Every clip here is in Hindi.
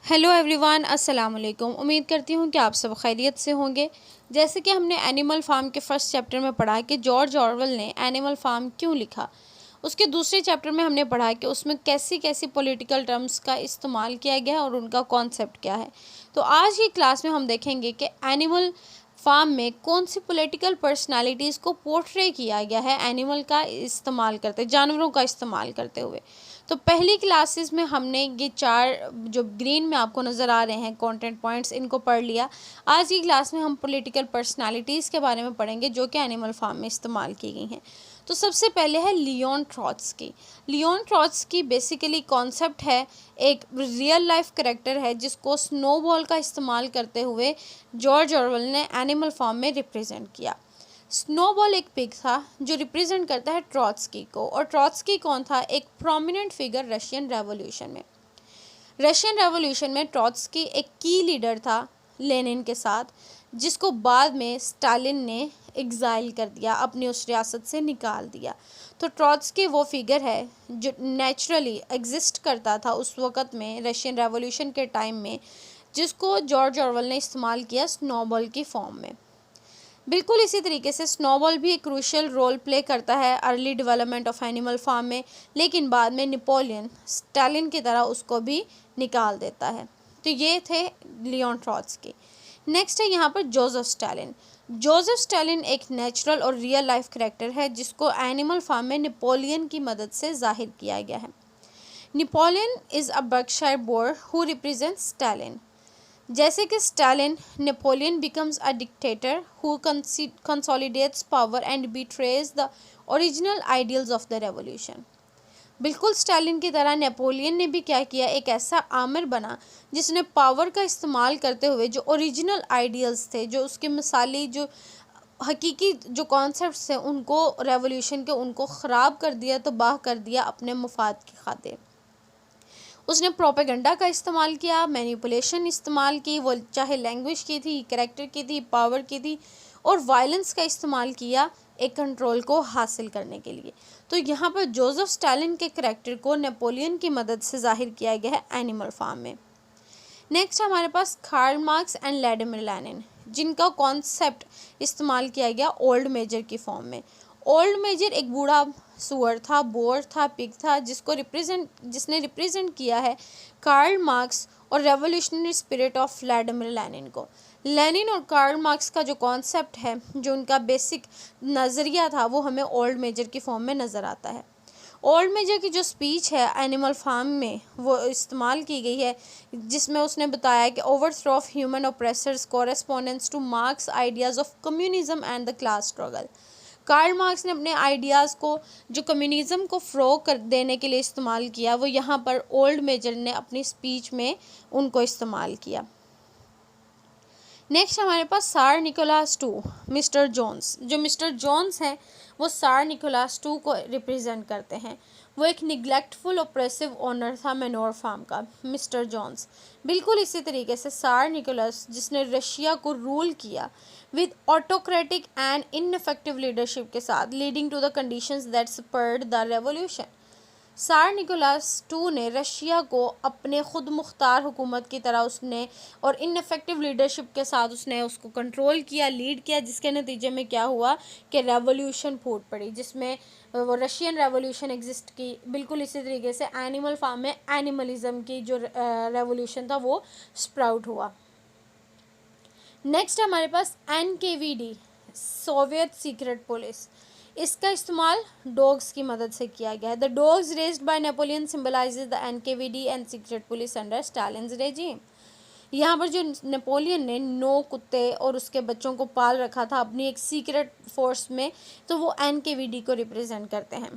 हेलो एवरीवन, अस्सलाम वालेकुम। उम्मीद करती हूँ कि आप सब खैरियत से होंगे। जैसे कि हमने एनिमल फार्म के फर्स्ट चैप्टर में पढ़ा कि जॉर्ज ऑरवेल ने एनिमल फार्म क्यों लिखा। उसके दूसरे चैप्टर में हमने पढ़ा कि उसमें कैसी कैसी पॉलिटिकल टर्म्स का इस्तेमाल किया गया है और उनका कॉन्सेप्ट क्या है। तो आज की क्लास में हम देखेंगे कि एनिमल फार्म में कौन सी पॉलिटिकल पर्सनालिटीज़ को पोर्ट्रे किया गया है एनिमल का इस्तेमाल करते, जानवरों का इस्तेमाल करते हुए। तो पहली क्लासेस में हमने ये चार जो ग्रीन में आपको नज़र आ रहे हैं कंटेंट पॉइंट्स, इनको पढ़ लिया। आज की क्लास में हम पॉलिटिकल पर्सनालिटीज़ के बारे में पढ़ेंगे जो कि एनिमल फार्म में इस्तेमाल की गई हैं। तो सबसे पहले है Leon Trotsky. Leon Trotsky basically concept है, एक रियल लाइफ करेक्टर है जिसको स्नोबॉल का इस्तेमाल करते हुए जॉर्ज ऑरवेल ने एनिमल फार्म में रिप्रेजेंट किया। स्नोबॉल एक पिग था जो रिप्रेजेंट करता है ट्रॉट्स्की को। और ट्रॉट्स्की कौन था? एक प्रोमिनेंट फिगर रशियन रेवोल्यूशन में। रशियन रेवोल्यूशन में ट्रॉट्स्की एक की लीडर था लेनिन के साथ, जिसको बाद में स्टालिन ने एग्जाइल कर दिया, अपनी उस रियासत से निकाल दिया। तो ट्रॉट्स्की वो फिगर है जो नेचुरली एग्जिस्ट करता था उस वक़्त में रशियन रेवोल्यूशन के टाइम में, जिसको जॉर्ज ऑरवेल ने इस्तेमाल किया स्नोबॉल की फॉर्म में। बिल्कुल इसी तरीके से स्नोबॉल भी एक क्रूशियल रोल प्ले करता है early development of Animal Farm में, लेकिन बाद में नेपोलियन स्टालिन की तरह उसको भी निकाल देता है। तो ये थे लियोन ट्रॉट्स्की। नेक्स्ट है यहाँ पर जोसेफ स्टालिन। जोसेफ स्टालिन एक नेचुरल और रियल लाइफ करेक्टर है जिसको एनिमल फार्म में नेपोलियन की मदद से जाहिर किया गया है। Napoleon is a Berkshire bore who represents Stalin. जैसे कि Stalin, Napoleon becomes a dictator who consolidates power and betrays the original ideals of the revolution। बिल्कुल स्टालिन की तरह नेपोलियन ने भी क्या किया, एक ऐसा आमिर बना जिसने पावर का इस्तेमाल करते हुए जो ओरिजिनल आइडियल्स थे, जो उसके मिसाली जो हकीकी जो कॉन्सेप्ट्स थे, उनको रेवोल्यूशन के उनको ख़राब कर दिया, तबाह कर दिया अपने मुफाद की खातिर। उसने प्रोपेगेंडा का इस्तेमाल किया, मैनिपुलेशन इस्तेमाल की, वो चाहे लैंग्वेज की थी, कैरेक्टर की थी, पावर की थी, और वायलेंस का इस्तेमाल किया एक कंट्रोल को हासिल करने के लिए। तो यहाँ पर जोसेफ स्टालिन के कैरेक्टर को नेपोलियन की मदद से जाहिर किया गया है एनिमल फार्म में। नेक्स्ट हमारे पास Karl Marx and Vladimir Lenin, जिनका कॉन्सेप्ट इस्तेमाल किया गया ओल्ड मेजर की फॉर्म में। ओल्ड मेजर एक बूढ़ा सुअर था, बोर था, पिग था, जिसने रिप्रेजेंट किया है कार्ल मार्क्स और revolutionary spirit of Vladimir Lenin को। लेनिन और कार्ल मार्क्स का जो कॉन्सेप्ट है, जो उनका बेसिक नज़रिया था, वो हमें ओल्ड मेजर की फॉर्म में नज़र आता है। ओल्ड मेजर की जो स्पीच है एनिमल फार्म में वो इस्तेमाल की गई है, जिसमें उसने बताया कि overthrow of human oppressors correspondence to Marx ideas of communism and the class struggle. Karl Marx ने अपने आइडियाज़ को जो कम्युनिज़्म को फ़रोग़ कर देने के लिए इस्तेमाल किया, वो यहाँ पर ओल्ड मेजर ने अपनी स्पीच में उनको इस्तेमाल किया। नेक्स्ट हमारे पास सार निकोलास टू, मिस्टर जोन्स। जो मिस्टर जोन्स हैं वो सार निकोलास टू को रिप्रेजेंट करते हैं। वो एक निगलेक्टफुल ऑप्रेसिव ओनर था मैनोर फार्म का, मिस्टर जोन्स। बिल्कुल इसी तरीके से सार निकोलस, जिसने रशिया को रूल किया with autocratic and ineffective leadership के साथ, leading to the conditions that spurred the revolution. Tsar Nicholas two ने रशिया को अपने खुद मुख्तार हुकूमत की तरह उसने और इनफेक्टिव लीडरशिप के साथ उसने उसको कंट्रोल किया, लीड किया, जिसके नतीजे में क्या हुआ कि रेवोल्यूशन फूट पड़ी, जिसमें वो रशियन रेवोल्यूशन एग्जिस्ट की। बिल्कुल इसी तरीके से एनिमल फार्म में एनिमलिज्म की जो रेवोल्यूशन था वो स्प्राउट हुआ। नेक्स्ट हमारे पास NKVD, सोवियत सीक्रेट पुलिस। इसका इस्तेमाल डॉग्स की मदद से किया गया है। The dogs raised by Napoleon symbolizes the NKVD and secret police under Stalin's regime. यहाँ पर जो नेपोलियन ने 9 कुत्ते और उसके बच्चों को पाल रखा था अपनी एक सीक्रेट फोर्स में, तो वो NKVD को रिप्रेजेंट करते हैं।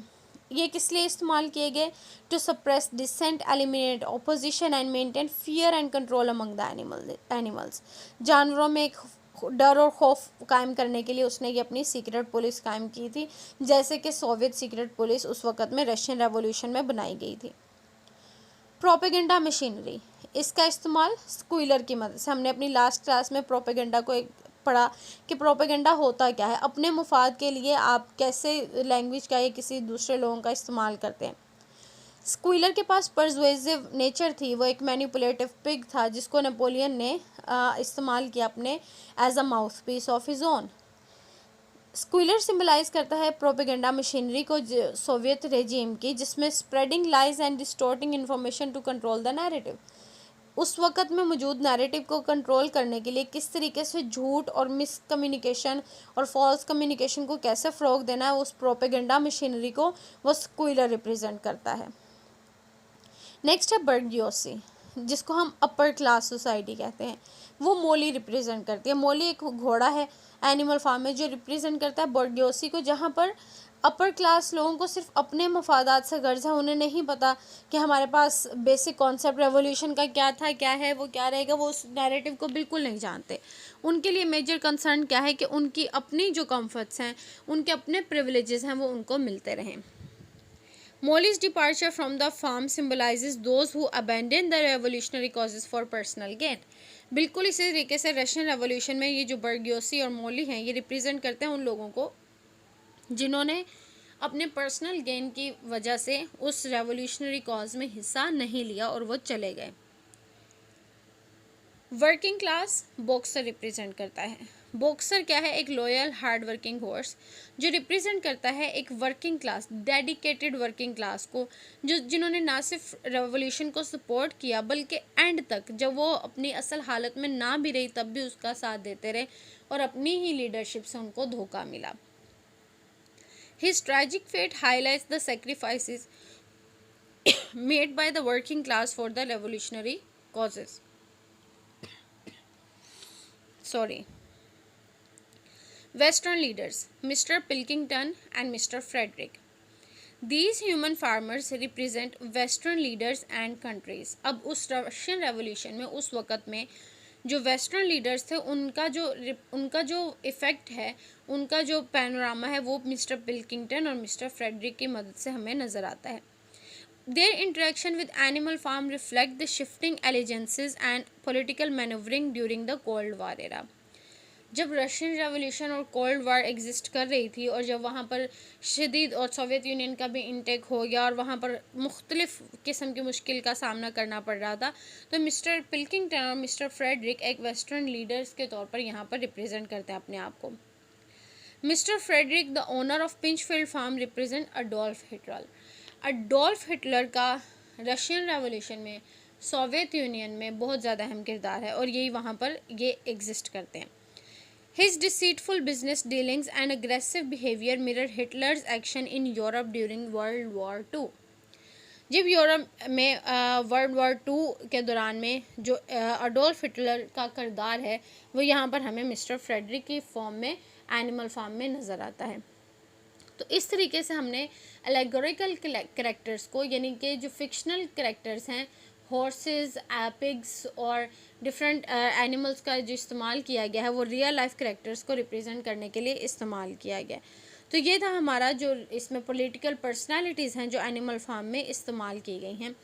ये किस लिए इस्तेमाल किए गए? To suppress dissent, eliminate opposition and maintain fear and control among the animals. जानवरों में एक डर और खौफ कायम करने के लिए उसने ये अपनी सीक्रेट पुलिस कायम की थी, जैसे कि सोवियत सीक्रेट पुलिस उस वक़्त में रशियन रेवोल्यूशन में बनाई गई थी। प्रोपेगेंडा मशीनरी, इसका इस्तेमाल स्क्विलर की मदद से। हमने अपनी लास्ट क्लास में प्रोपेगेंडा को एक पढ़ा कि प्रोपेगेंडा होता क्या है, अपने मुफाद के लिए आप कैसे लैंग्वेज का या किसी दूसरे लोगों का इस्तेमाल करते हैं। स्क्विलर के पास परसुएसिव नेचर थी, वो एक मैनिपुलेटिव पिग था जिसको नेपोलियन ने इस्तेमाल किया अपने as a mouthpiece of his own. Squealer symbolize करता है प्रोपेगेंडा मशीनरी को सोवियत रेजिम की, जिसमें spreading lies and distorting information to control the narrative. उस वक़्त में मौजूद नैरेटिव को कंट्रोल करने के लिए किस तरीके से झूठ और मिसकम्युनिकेशन और फॉल्स कम्युनिकेशन को कैसे फ़रोग देना है, उस प्रोपेगेंडा मशीनरी को वो स्क्विलर रिप्रेजेंट करता है। नेक्स्ट है बर्गियोसी, जिसको हम अपर क्लास सोसाइटी कहते हैं। वो मोली रिप्रेजेंट करती है। मोली एक घोड़ा है एनिमल फार्म में जो रिप्रेजेंट करता है बर्गियोसी को, जहाँ पर अपर क्लास लोगों को सिर्फ अपने मफादात से गर्ज है। उन्हें नहीं पता कि हमारे पास बेसिक कॉन्सेप्ट रेवोल्यूशन का क्या था, क्या है, वो क्या रहेगा, वो उस नैरेटिव को बिल्कुल नहीं जानते। उनके लिए मेजर कंसर्न क्या है कि उनकी अपनी जो कम्फर्ट्स हैं, उनके अपने प्रिविलेजेस हैं, वो उनको मिलते रहें। Molly's departure from the farm symbolizes those who abandon the revolutionary causes for personal gain। बिल्कुल इसी तरीके से रशियन रेवोल्यूशन में ये जो बर्गियोसी और मोली हैं, ये रिप्रेजेंट करते हैं उन लोगों को जिन्होंने अपने पर्सनल गेन की वजह से उस रेवोल्यूशनरी कॉज में हिस्सा नहीं लिया और वो चले गए। वर्किंग क्लास बॉक्सर रिप्रेजेंट करता है। बॉक्सर क्या है? एक लॉयल हार्ड वर्किंग हॉर्स जो रिप्रेजेंट करता है एक working class, dedicated working class को, जो जिन्होंने ना सिर्फ रेवोल्यूशन को सपोर्ट किया बल्कि एंड तक, जब वो अपनी असल हालत में ना भी रही तब भी उसका साथ देते रहे और अपनी ही लीडरशिप से उनको धोखा मिला। His tragic fate highlights the sacrifices made by the working class for the revolutionary causes. Western leaders, Mr. Pilkington and Mr. Frederick. These human farmers represent Western leaders and countries. अब उस रशियन रेवोल्यूशन में उस वक़्त में जो वेस्टर्न लीडर्स थे उनका जो इफ़ेक्ट है, उनका जो पैनोरामा है, वो मिस्टर पिल्किंगटन और मिस्टर फ्रेडरिक की मदद से हमें नज़र आता है। Their interaction with animal farm reflect the shifting allegiances and political maneuvering during the Cold War era। जब रशियन रेवोल्यूशन और कोल्ड वार एग्जिस्ट कर रही थी और जब वहाँ पर शदीद और सोवियत यूनियन का भी इंटेक हो गया और वहाँ पर मुख्तलिफ़ किस्म की मुश्किल का सामना करना पड़ रहा था, तो मिस्टर पिल्किंगटन और मिस्टर फ्रेडरिक एक वेस्टर्न लीडर्स के तौर पर यहाँ पर रिप्रेजेंट करते हैं अपने आप को। Mister Frederick the owner of Pinchfield farm represent Adolf Hitler. Adolf Hitler का रशियन रेवोल्यूशन में सोवियत यूनियन में बहुत ज़्यादा अहम किरदार है और यही वहाँ पर ये एग्जिस्ट करते हैं। His deceitful business dealings and aggressive behavior mirror Hitler's action in Europe during World War II। जब यूरोप में वर्ल्ड वॉर टू के दौरान में जो अडोल्फ हिटलर का किरदार है, वो यहाँ पर हमें मिस्टर फ्रेडरिक की फॉर्म में एनिमल फार्म में नज़र आता है। तो इस तरीके से हमने एलेगोरिकल कैरेक्टर्स को, यानी कि जो फिक्शनल कैरेक्टर्स हैं, हॉर्सेस, पिग्स और डिफरेंट एनिमल्स का जो इस्तेमाल किया गया है, वो रियल लाइफ कैरेक्टर्स को रिप्रेजेंट करने के लिए इस्तेमाल किया गया। तो ये था हमारा जो इसमें पॉलिटिकल पर्सनालिटीज़ हैं जो एनिमल फार्म में इस्तेमाल की गई हैं,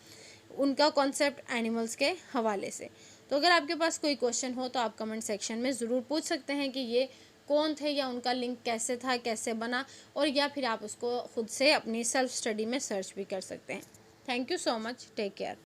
उनका कॉन्सेप्ट एनिमल्स के हवाले से। तो अगर आपके पास कोई क्वेश्चन हो तो आप कमेंट सेक्शन में ज़रूर पूछ सकते हैं कि ये कौन थे या उनका लिंक कैसे था, कैसे बना, और या फिर आप उसको खुद से अपनी सेल्फ स्टडी में सर्च भी कर सकते हैं। Thank you so much, take care.